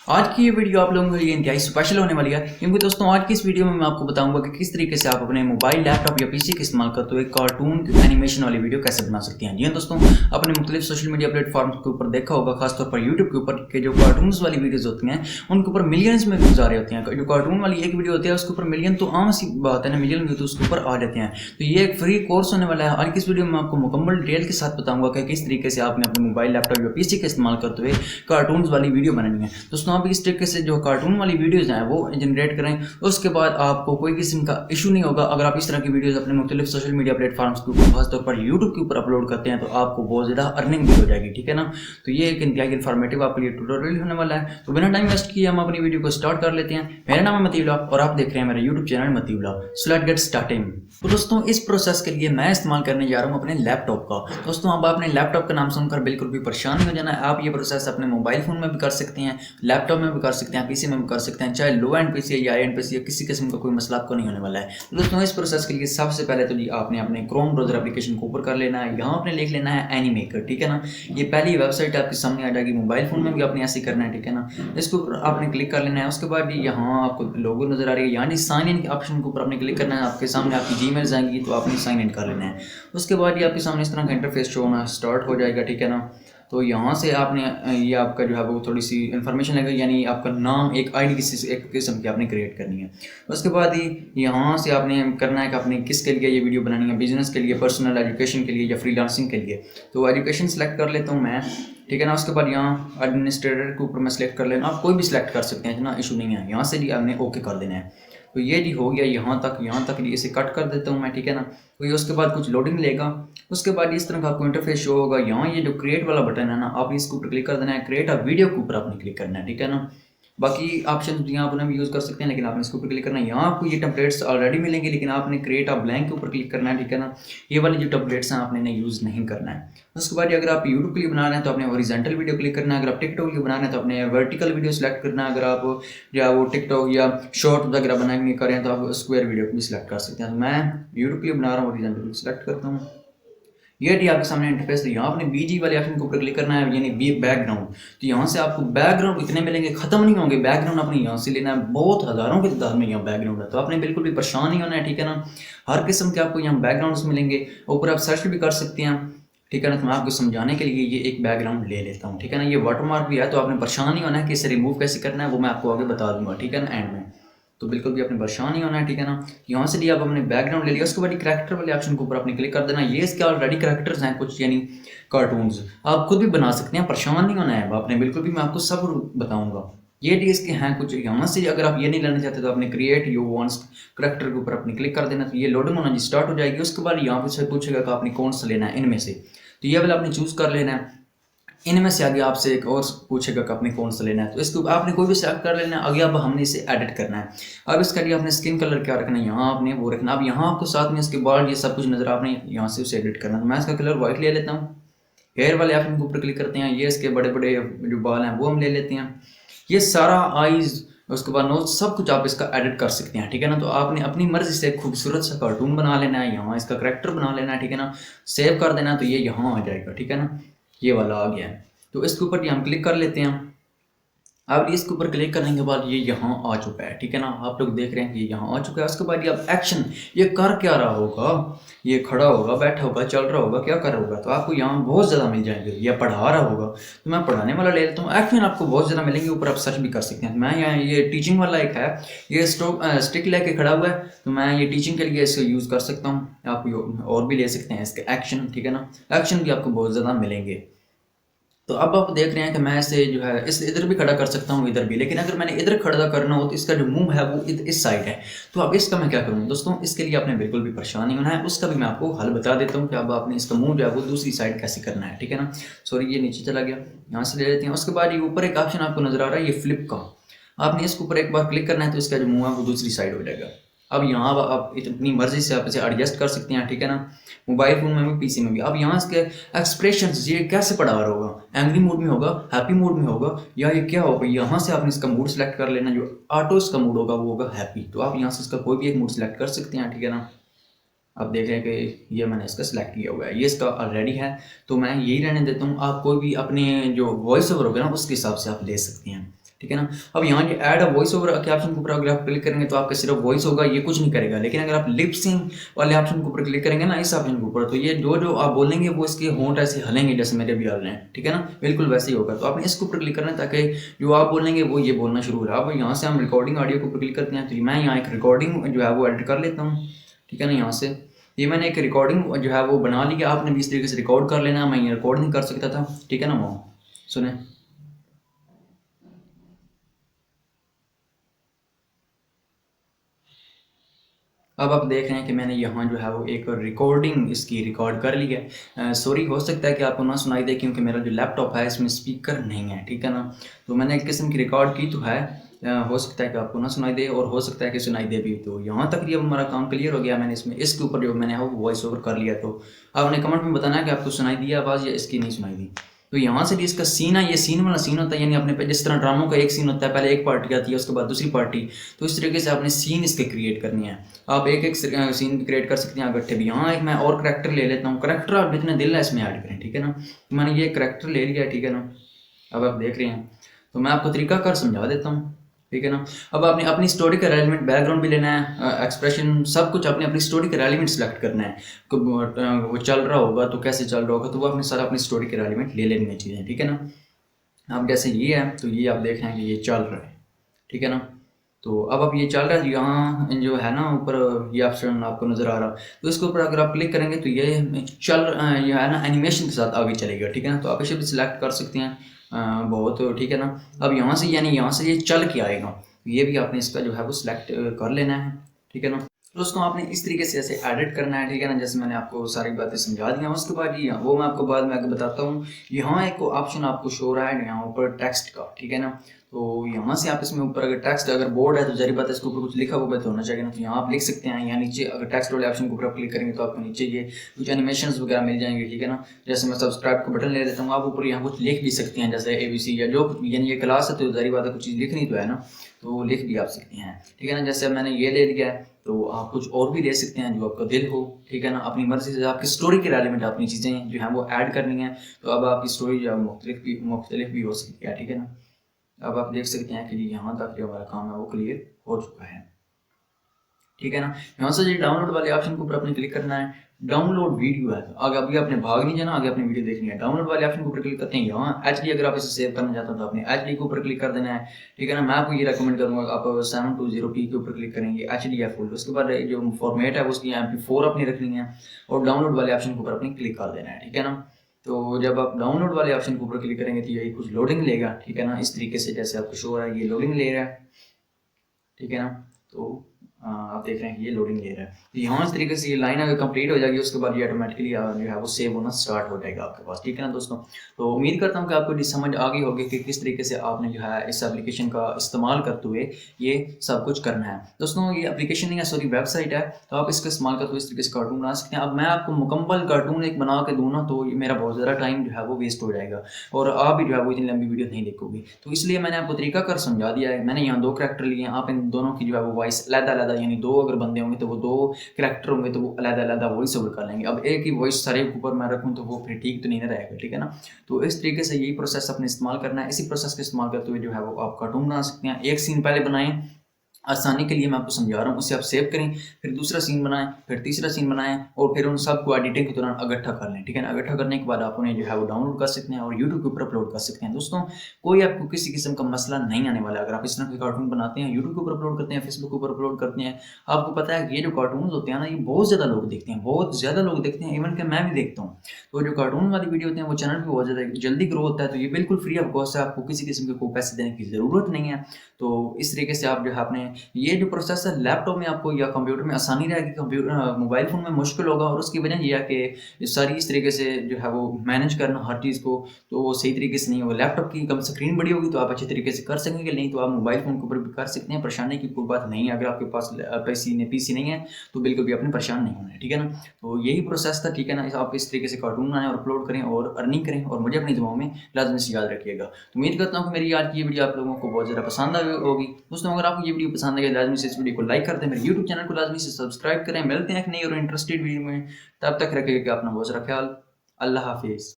आज की ये वीडियो आप लोगों के लिए इंतहाई स्पेशल होने वाली है क्योंकि दोस्तों आज की इस वीडियो में मैं आपको बताऊंगा कि किस तरीके से आप अपने मोबाइल, लैपटॉप या पीसी का इस्तेमाल करते हुए कार्टून एनिमेशन वाली वीडियो कैसे बना सकते हैं। जी हाँ दोस्तों, अपने मुख्तलिफ सोशल मीडिया प्लेटफॉर्म के ऊपर देखा होगा, खासतौर पर यूट्यूब के ऊपर के जो कार्टून वाली वीडियोज होती हैं उनके ऊपर मिलियंस में व्यूज आ रहे होते हैं। जो कार्टून वाली एक वीडियो होती है उसके ऊपर मिलियन तो आम सी बात है ना, मिलियन व्यू तो उसके ऊपर आ जाते हैं। तो ये एक फ्री कोर्स होने वाला है। आज की इस वीडियो में आपको मुकम्मल डिटेल के साथ बताऊंगा कि किस तरीके से आपने अपने मोबाइल, लैपटॉप या पीसी का इस्तेमाल करते हुए कार्टून वाली वीडियो बनानी है। दोस्तों आप इस तरीके से जो कार्टून वाली वीडियोज़ हैं वो जनरेट करें, उसके बाद आपको कोई किस्म का इशू नहीं होगा। अगर आप इस तरह की वीडियोज़ अपने मुख्तलिफ सोशल मीडिया प्लेटफॉर्म्स के ऊपर, खासतौर पर यूट्यूब के ऊपर अपलोड करते हैं तो आपको बहुत ज़्यादा अर्निंग भी हो जाएगी। ठीक है ना, तो ये एक इंतहाई इन्फॉर्मेटिव आपके लिए ट्यूटोरियल होने वाला है। तो बिना टाइम वेस्ट किए हम अपनी वीडियो को स्टार्ट कर लेते हैं। मेरा नाम है मती व्लॉग और आप देख रहे हैं मेरा यूट्यूब चैनल मती vlog. So let's get starting. तो दोस्तों इस प्रोसेस के लिए मैं इस्तेमाल करने जा रहा हूँ अपने लैपटॉप का। दोस्तों अब आपने लैपटॉप का नाम सुनकर बिल्कुल भी परेशान नहीं हो जाना है। आप ये प्रोसेस अपने मोबाइल फ़ोन में भी कर सकते हैं, लैपटॉप में भी कर सकते हैं, पीसी में भी कर सकते हैं। चाहे लो एंड पीसी या हाई एंड पीसी, किसी किस्म का कोई मसला आपको नहीं होने वाला है। तो दोस्तों इस प्रोसेस के लिए सबसे पहले तो जी आपने अपने क्रोम ब्राउज़र एप्लीकेशन को ऊपर कर लेना है। यहाँ आपने लिख लेना है एनीमेकर। ठीक है ना, ये पहली वेबसाइट आपके सामने आ जाएगी। मोबाइल फ़ोन में भी आपने ऐसे करना है। ठीक है ना, इसके ऊपर आपने क्लिक कर लेना है। उसके बाद यहाँ आपको लोगो नज़र आ रही है, यहाँ जी साइन इन के ऑप्शन के ऊपर आपने क्लिक करना है। आपके सामने आपकी जीमेल्स आएंगी तो आपने साइन इन कर लेना है। उसके बाद ये आपके सामने इस तरह का इंटरफेस शो होना स्टार्ट हो जाएगा। ठीक है ना, तो यहाँ से आपने ये आपका जो है वो थोड़ी सी इन्फॉर्मेशन लगेगी, यानी आपका नाम, एक आईडी किसी एक किस्म की आपने क्रिएट करनी है। उसके बाद ही यहाँ से आपने करना है कि आपने किसके लिए ये वीडियो बनानी है, बिजनेस के लिए, पर्सनल एजुकेशन के लिए या फ्रीलांसिंग के लिए। तो एजुकेशन सेलेक्ट कर लेता हूँ मैं। ठीक है ना, उसके बाद यहाँ एडमिनिस्ट्रेटर के ऊपर मैं सेलेक्ट कर लेना। आप कोई भी सिलेक्ट कर सकते हैं ना, इशू नहीं है। यहाँ से जी आपने ओके कर देना है। तो ये जी हो गया यहाँ तक जी इसे कट कर देता हूँ मैं। ठीक है ना, तो ये उसके बाद कुछ लोडिंग लेगा। उसके बाद इस तरह का आपको इंटरफेस शो होगा। यहाँ ये जो क्रिएट वाला बटन है ना, आप इसके ऊपर क्लिक कर देना है। क्रिएट अ वीडियो के ऊपर आपने क्लिक करना है। ठीक है ना, बाकी ऑप्शन यहाँ पर भी यूज़ कर सकते हैं लेकिन आपने इसके ऊपर क्लिक करना है। यहाँ आपको ये टेम्पलेट्स ऑलरेडी मिलेंगे लेकिन आपने क्रिएट अ ब्लैंक के ऊपर क्लिक करना है। ठीक है ना, ये वाले जो टेम्पलेट्स हैं आपने इन्हें यूज़ नहीं करना है। उसके बाद अगर आप यूट्यूब के लिए बना रहे हैं तो आपने हॉरिजॉन्टल वीडियो क्लिक करना है। अगर आप टिकटॉक के लिए बना रहे हैं तो आपने वर्टिकल वीडियो सेलेक्ट करना है। अगर आप या वो टिकटॉक या शॉर्ट वगैरह बनाने करें तो आप स्क्वायर वीडियो को भी सिलेक्ट कर सकते हैं। तो मैं यूट्यूब के लिए बना रहा हूँ, हॉरिजॉन्टल सेलेक्ट करता हूँ। ये डी आपके सामने इंटरफेस है। यहाँ आपने बीजी वाले ऑप्शन के ऊपर क्लिक करना है, यानी बी बैकग्राउंड। तो यहाँ से आपको बैकग्राउंड इतने मिलेंगे, खत्म नहीं होंगे। बैकग्राउंड आपने यहाँ से लेना है, बहुत हज़ारों की तादाद में यहाँ बैकग्राउंड है। तो आपने बिल्कुल भी परेशान नहीं होना है। ठीक है ना, हर किस्म के आपको यहाँ बैकग्राउंड्स मिलेंगे। ऊपर आप सर्च भी कर सकते हैं। ठीक है ना, तो मैं आपको समझाने के लिए ये एक बैकग्राउंड ले लेता हूँ। ठीक है ना, ये वाटरमार्क भी है तो आपने परेशान नहीं होना है कि इसे रिमूव कैसे करना है, वो मैं आपको आगे बता दूंगा। ठीक है ना, एंड में तो बिल्कुल भी आपने परेशान नहीं होना है। ठीक है ना, यहाँ से लिए आप अपने बैकग्राउंड ले लिया। उसके बाद करैक्टर वाले ऑप्शन के ऊपर आपने क्लिक कर देना। ये इसके ऑलरेडी करैक्टर्स हैं कुछ, यानी कार्टून्स आप खुद भी बना सकते हैं, परेशान नहीं होना है आपने बिल्कुल भी। मैं आपको सब बताऊंगा। ये डी इसके हैं कुछ। यहाँ से अगर आप ये नहीं लेना चाहते तो आपने क्रिएट यू वांट्स करैक्टर के ऊपर आपने क्लिक कर देना। तो ये लोडिंग होना जी स्टार्ट हो जाएगी। उसके बाद यहाँ पे पूछेगा कि आपने कौन सा लेना है इनमें से। तो ये वाला आपने चूज़ कर लेना है। इनमें से आगे आपसे एक और पूछेगा कि आपने कौन सा लेना है, तो इसको आपने कोई भी सेलेक्ट कर लेना है। आगे अब हमने इसे एडिट करना है। अब इसके लिए आपने स्किन कलर क्या रखना है, यहाँ आपने वो रखना। अब यहाँ आपको साथ में इसके बाल ये सब कुछ नजर, आपने यहाँ से उसे एडिट करना है। तो मैं इसका कलर व्हाइट ले लेता हूँ। हेयर वाले ऑप्शन के ऊपर क्लिक करते हैं। ये इसके बड़े बड़े जो बाल हैं वो हम ले लेते हैं। ये सारा आईज, उसके बाद नोज, सब कुछ आप इसका एडिट कर सकते हैं। ठीक है ना, तो आपने अपनी मर्जी से खूबसूरत सा कार्टून बना लेना है, यहाँ इसका करैक्टर बना लेना है। ठीक है ना, सेव कर देना है तो ये यहाँ आ जाएगा। ठीक है ना, ये वाला आ गया है। तो इसके ऊपर हम क्लिक कर लेते हैं। अब इसके ऊपर क्लिक करने के बाद ये यहाँ आ चुका है। ठीक है ना, आप लोग देख रहे हैं कि ये यहाँ आ चुका है। उसके बाद ये अब एक्शन, ये कर क्या रहा होगा, ये खड़ा होगा, बैठा होगा, चल रहा होगा, क्या कर रहा होगा, तो आपको यहाँ बहुत ज़्यादा मिल जाएंगे। या पढ़ा रहा होगा तो मैं पढ़ाने वाला ले लेता हूँ। एक्शन आपको बहुत ज़्यादा मिलेंगे, ऊपर आप सर्च भी कर सकते हैं। मैं यहाँ ये टीचिंग वाला एक है, ये स्टिक लेके खड़ा हुआ है तो मैं ये टीचिंग के लिए इसको यूज़ कर सकता हूँ। आप और भी ले सकते हैं इसके एक्शन। ठीक है ना, एक्शन भी आपको बहुत ज़्यादा मिलेंगे। तो अब आप देख रहे हैं कि मैं इसे जो है इस इधर भी खड़ा कर सकता हूँ, इधर भी। लेकिन अगर मैंने इधर खड़ा करना हो तो इसका जो मुंह है वो इस साइड है। तो अब इसका मैं क्या करूँ दोस्तों, इसके लिए आपने बिल्कुल भी परेशान नहीं होना है। उसका भी मैं आपको हल बता देता हूँ कि अब आपने इसका मुंह जो है वो दूसरी साइड कैसे करना है। ठीक है ना, सॉरी ये नीचे चला गया, यहाँ से ले लेते हैं। उसके बाद ये ऊपर एक ऑप्शन आपको नजर आ रहा है, ये फ्लिप का। आपने इसके ऊपर एक बार क्लिक करना है तो इसका जो मुंह है वो दूसरी साइड हो जाएगा। अब यहाँ आप अपनी मर्जी से आप इसे एडजस्ट कर सकते हैं। ठीक है ना, मोबाइल फोन में भी, पीसी में भी। अब यहाँ इसके एक्सप्रेशंस, ये कैसे पढ़ा रहा होगा, एंग्री मूड में होगा, हैप्पी मूड में होगा, या ये क्या होगा। यहाँ से आपने इसका मूड सेलेक्ट कर लेना। जो ऑटो इसका मूड होगा वो होगा हैप्पी। तो आप यहाँ से इसका कोई भी एक मूड सेलेक्ट कर सकते हैं। ठीक है ना, आप देख रहे हैं कि ये मैंने इसका सिलेक्ट किया हुआ है, ये इसका ऑलरेडी है तो मैं यही रहने देता हूँ। आप कोई भी अपने जो वॉइस ओवर होगा ना उसके हिसाब से आप ले सकते हैं। ठीक है ना। अब यहाँ ये ऐड अ वॉइस ओवर के ऑप्शन के ऊपर अगर आप क्लिक करेंगे तो आपका सिर्फ वॉइस होगा, ये कुछ नहीं करेगा। लेकिन अगर आप लिप सिंक वाले ऑप्शन के ऊपर क्लिक करेंगे ना, इस ऑप्शन के ऊपर, तो ये जो जो आप बोलेंगे वो इसके होंठ ऐसे हलेंगे जैसे मेरे भी हल रहे हैं, ठीक है ना, बिल्कुल वैसे ही होगा। तो आपने इसके ऊपर क्लिक करना है ताकि जो आप बोलेंगे वो ये बोलना शुरू हो रहा है। अब यहाँ से हम रिकॉर्डिंग ऑडियो के ऊपर क्लिक करते हैं, तो मैं यहाँ एक रिकॉर्डिंग जो है वो एडिट कर लेता हूँ, ठीक है ना। यहाँ से ये मैंने एक रिकॉर्डिंग जो है वो बना लिया, आपने भी इस तरीके से रिकॉर्ड कर लेना। मैं ये रिकॉर्ड नहीं कर सकता था, ठीक है ना। वो सुने, अब आप देख रहे हैं कि मैंने यहाँ जो है वो एक रिकॉर्डिंग इसकी रिकॉर्ड कर ली है। सॉरी, हो सकता है कि आपको ना सुनाई दे क्योंकि मेरा जो लैपटॉप है इसमें स्पीकर नहीं है, ठीक है ना। तो मैंने एक किस्म की रिकॉर्ड की तो है, हो सकता है कि आपको ना सुनाई दे और हो सकता है कि सुनाई दे भी। तो यहाँ तक ये हमारा काम क्लियर हो गया। मैंने इसमें इसके ऊपर जो मैंने वो वॉइस ओवर कर लिया। तो आपने कमेंट में बताना है कि आपको सुनाई दी आवाज़ या इसकी नहीं सुनाई दी। तो यहाँ से भी इसका सीन है, ये सीन वाला सीन होता है, यानी अपने पे जिस तरह ड्रामों का एक सीन होता है, पहले एक पार्टी आती है उसके बाद दूसरी पार्टी, तो इस तरीके से आपने सीन इसके क्रिएट करनी है। आप एक एक सीन भी क्रिएट कर सकते हैं इकट्ठे भी। यहाँ एक मैं और करेक्टर ले लेता हूँ, करेक्टर आप जितने दिल है इसमें ऐड करें, ठीक है ना। तो मैंने ये करेक्टर ले लिया, ठीक है ना। अब आप देख रहे हैं, तो मैं आपको तरीकाकार समझा देता हूँ, ठीक है ना। अब आपने अपनी स्टोरी का रेलिवेंट बैकग्राउंड भी लेना है, एक्सप्रेशन सब कुछ आपने अपनी स्टोरी का रेलिवेंट सेलेक्ट करना है। वो चल रहा होगा तो कैसे चल रहा होगा, तो वो आपने सारा अपनी स्टोरी के रेलिवेंट ले लेनी चाहिए, ठीक है ना। अब जैसे ये है, तो ये आप देख रहे हैं कि ये चल रहा है, ठीक है ना। तो अब ये चल रहा है, यहाँ जो है ना ऊपर ये ऑप्शन आपको नज़र आ रहा, तो इसके ऊपर अगर आप क्लिक करेंगे तो ये ये है ना एनिमेशन के साथ आगे चलेगा, ठीक है ना। तो आप इसे भी सिलेक्ट कर सकते हैं बहुत, ठीक है ना। अब यहाँ से यानी यहाँ से ये चल के आएगा, ये भी आपने इसका जो है वो सिलेक्ट कर लेना है, ठीक है ना। दोस्तों आपने इस तरीके से ऐसे एडिट करना है, ठीक है ना, जैसे मैंने आपको सारी बातें समझा दी हैं। उसके बाद ये वो मैं आपको बाद में आगे बताता हूँ। यहाँ एक ऑप्शन आपको शो रहा है यहाँ ऊपर टेक्स्ट का, ठीक है ना। तो यहाँ से आप इसमें ऊपर अगर टेक्स्ट अगर बोर्ड है तो जारी बात है इसके ऊपर कुछ लिखा हुआ तो होना चाहिए ना। तो यहाँ आप लिख सकते हैं, यहाँ नीचे अगर टेक्स्ट वाले ऑप्शन के ऊपर आप क्लिक करेंगे तो आपको नीचे ये कुछ एनिमेशन वगैरह मिल जाएंगे, ठीक है ना। जैसे मैं सब्सक्राइब का बटन ले देता हूँ, आप ऊपर यहाँ कुछ लिख भी सकते हैं जैसे ABC या जो यानी ये क्लास है, तो जारी बात है कुछ चीज़ लिखनी तो है ना, तो लिख भी आप सकते हैं, ठीक है ना। जैसे मैंने ये ले लिया है, तो आप कुछ और भी दे सकते हैं जो आपका दिल हो, ठीक है ना। अपनी मर्जी से आपकी स्टोरी के रेलिवेंट अपनी चीज़ें जो हैं वो ऐड करनी है, तो अब आपकी स्टोरी जो है मुख्तलिफ भी हो सकती है, ठीक है ना। अब आप देख सकते हैं कि यहाँ तक जो हमारा काम है वो क्लियर हो चुका है, ठीक है ना। यहाँ से जो डाउनलोड वाले ऑप्शन के ऊपर आपने क्लिक करना है। डाउनलोड वीडियो है, आगे अभी आपने भाग नहीं जाना, आगे अपनी वीडियो देखनी है। डाउनलोड वाले ऑप्शन के ऊपर क्लिक करते हैं। यहाँ HD अगर आप इसे सेव करना चाहते हो तो आपने HD के ऊपर क्लिक कर देना है, ठीक है ना। मैं आपको ये रेकमेंड करूँगा आप 720p के ऊपर क्लिक करेंगे, HD है फुल। उसके बाद जो फॉर्मेट है उसकी MP4 अपनी रखनी है और डाउनलोड वाले ऑप्शन के ऊपर अपनी क्लिक कर देना है, ठीक है ना। तो जब आप डाउनलोड वाले ऑप्शन के ऊपर क्लिक करेंगे तो यही कुछ लोडिंग लेगा, ठीक है ना। इस तरीके से जैसे आपको शो हो रहा है ये लोडिंग ले रहा है, ठीक है ना। तो आप देख रहे हैं कि ये लोडिंग ले रहा है। तो यहाँ इस तरीके से ये लाइन अगर कंप्लीट हो जाएगी उसके बाद ये ऑटोमेटिकली जो है वो सेव होना स्टार्ट हो जाएगा आपके पास, ठीक है ना दोस्तों। तो उम्मीद करता हूँ कि आपको समझ आ गई होगी कि किस तरीके से आपने जो है इस एप्लीकेशन का इस्तेमाल करते हुए ये सब कुछ करना है। दोस्तों ये एप्लीकेशन नहीं है, सॉरी वेबसाइट है, तो आप इसका इस्तेमाल करते हुए इस तरीके से कार्टून बना सकते हैं। अब मैं आपको मुकम्मल कार्टून एक बना के दूँ ना तो मेरा बहुत ज़्यादा टाइम जो है वो वेस्ट हो जाएगा और आप भी जो है वो इतनी लंबी वीडियो नहीं देखोगी। तो इसलिए मैंने आपको तरीका कर समझा दिया है। मैंने यहाँ 2 करैक्टर लिए हैं, आप इन दोनों की जो है वो वॉइस अलग-अलग यानी 2 अगर बंदे होंगे तो वो 2 करैक्टर होंगे तो वो अलग-अलग वॉइस ओवर कर लेंगे। अब एक ही वॉइस सारे के ऊपर मैं रखूँ तो वो फिर ठीक तो नहीं ना रहेगा, ठीक है ना। तो इस तरीके से यही प्रोसेस अपने इस्तेमाल करना है। इसी प्रोसेस का इस्तेमाल करते हुए जो है वो आप कार्टून बना सकते हैं। एक सीन पहले बनाएं, आसानी के लिए मैं आपको समझा रहा हूँ, उसे आप सेव करें, फिर दूसरा सीन बनाएं, फिर तीसरा सीन बनाएं और फिर उन सबको एडिटिंग के दौरान इकट्ठा कर लें, ठीक है ना। इकट्ठा करने के बाद आप उन्हें जो है वो डाउनलोड कर सकते हैं और यूट्यूब के ऊपर अपलोड कर सकते हैं। दोस्तों कोई आपको किसी किस्म का मसला नहीं आने वाला अगर आप इस तरह के कार्टून बनाते हैं, यूट्यूब के ऊपर अपलोड करते हैं, फेसबुक के ऊपर अपलोड करते हैं। आपको पता है कि ये जो कार्टून होते हैं ना ये बहुत ज़्यादा लोग देखते हैं, बहुत ज़्यादा लोग देखते हैं, इवन कि मैं भी देखता हूँ। तो जो कार्टून वाली वीडियो होते हैं वो चैनल पर बहुत ज़्यादा जल्दी ग्रो होता है। तो ये बिल्कुल फ्री ऑफ कॉस्ट है, आपको किसी किस्म के कोई पैसे देने की ज़रूरत नहीं है। तो इस तरीके से आप जो है अपने ये जो प्रोसेस है लैपटॉप में आपको या कंप्यूटर में आसानी रहेगी, कंप्यूटर मोबाइल फ़ोन में मुश्किल होगा। और उसकी वजह यह है कि सारी इस तरीके से जो है वो मैनेज करना हर चीज़ को तो वो सही तरीके से नहीं होगा। लैपटॉप की कम स्क्रीन बड़ी होगी तो आप अच्छे तरीके से कर सकेंगे, नहीं तो आप मोबाइल फ़ोन के ऊपर भी कर सकते हैं, परेशानी की कोई बात नहीं है। अगर आपके पास PC नहीं है तो बिल्कुल भी अपने परेशान नहीं होना है, ठीक है ना। तो यही प्रोसेस था, ठीक है ना। आप इस तरीके से कार्टून बनाएं और अपलोड करें और अर्निंग करें और मुझे अपनी दुआओं में लाजमी से याद रखिएगा। तो उम्मीद करता हूँ कि मेरी आज की ये वीडियो आप लोगों को बहुत ज़्यादा पसंद आई होगी। दोस्तों अगर आपको ये वीडियो पसंद आई लाजमी से इस वीडियो को लाइक कर दें, मेरे यूट्यूब चैनल को लाजमी से सब्सक्राइब करें। मिलते हैं एक नई और इंटरेस्टेड वीडियो में, तब तक रखिएगा अपना बहुत सारा ख्याल। अल्लाह हाफिज़।